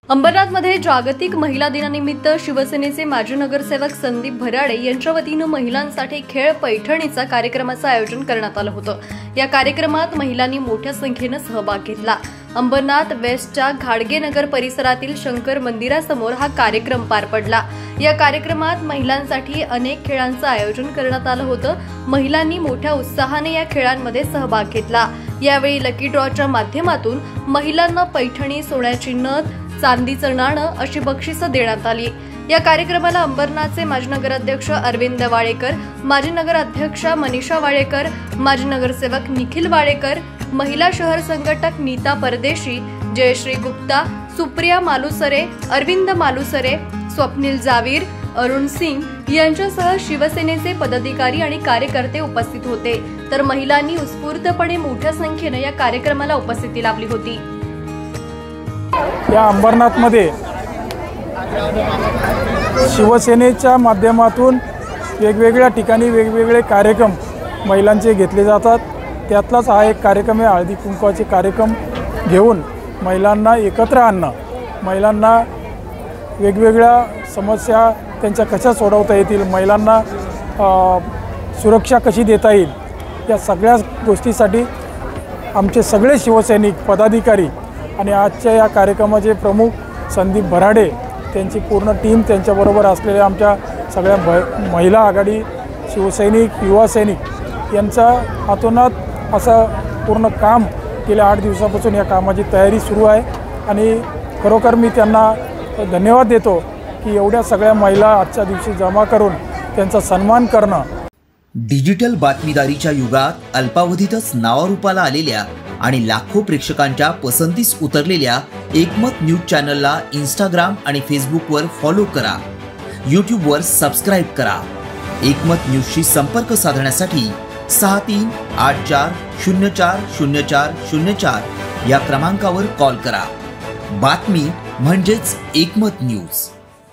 अंबरनाथमध्ये जागतिक महिला दिनानिमित्त शिवसेनेचे माजी नगरसेवक संदीप भराडे यांच्या वतीनं महिलांसाठी खेळ पैठणीचा कार्यक्रमाचं आयोजन करण्यात आलं होतं। या कार्यक्रमात महिलांनी मोठ्या संख्येनं सहभाग घेतला। अंबरनाथ वेस्टच्या घाडगेनगर परिसरातील शंकर मंदिरासमोर हा कार्यक्रम पार पडला। या कार्यक्रमात महिलांसाठी अनेक खेळांचं आयोजन करण्यात आलं होतं। महिलांनी मोठ्या उत्साहाने या खेळांमध्ये सहभाग घेतला। यावेळी लकी ड्रॉच्या माध्यमातून महिलांना पैठणी, सोन्याची नथ, चांदीचं नाणं अशी बक्षिसं देण्यात आली। या कार्यक्रमाला अंबरनाथचे माजी नगराध्यक्ष अरविंद वाळेकर, माजी नगराध्यक्षा मनीषा वाळेकर, माजी नगरसेवक निखिल वाळेकर, महिला शहर संघटक नीता परदेशी, जयश्री गुप्ता, सुप्रिया मालुसरे, अरविंद मालुसरे, स्वप्नील जावीर, अरुण सिंग यांच्यासह शिवसेनेचे पदाधिकारी आणि कार्यकर्ते उपस्थित होते। तर महिलांनी उत्स्फूर्तपणे मोठ्या संख्येने या कार्यक्रमाला उपस्थिती लावली होती। या अंबरनाथमध्ये शिवसेनेच्या माध्यमातून वेगवेगळ्या ठिकाणी वेगवेगळे कार्यक्रम महिलांचे घेतले जातात। त्यातलाच हा एक कार्यक्रम आहे, हळदी कुंकवाचे कार्यक्रम घेऊन महिलांना एकत्र आणणं, महिलांना वेगवेगळ्या समस्या त्यांच्या कशा सोडवता येतील, महिलांना सुरक्षा कशी देता येईल, या सगळ्या गोष्टीसाठी आमचे सगळे शिवसैनिक पदाधिकारी आणि आजच्या या कार्यक्रमाचे प्रमुख संदीप भराडे, त्यांची पूर्ण टीम, त्यांच्याबरोबर असलेल्या आमच्या सगळ्या महिला आघाडी, शिवसैनिक, युवा सैनिक यांचा हातोनात असं पूर्ण काम गेल्या 8 दिवसापासून या कामाची तयारी सुरू आहे। आणि खरोखर मी त्यांना धन्यवाद देतो की एवढ्या सगळ्या महिला आजच्या दिवशी जमा करून त्यांचा सन्मान करणं। डिजिटल बातमीदारीच्या युगात अल्पावधीतच नावारूपाला आलेल्या आणि लाखो प्रेक्षकांच्या पसंतीस उतरलेल्या एकमत न्यूज चॅनलला इंस्टाग्राम आणि फेसबुकवर फॉलो करा, यूट्यूबवर सबस्क्राईब करा। एकमत न्यूजशी संपर्क साधण्यासाठी 6384040404 या क्रमांकावर कॉल करा। बातमी म्हणजेच एकमत न्यूज।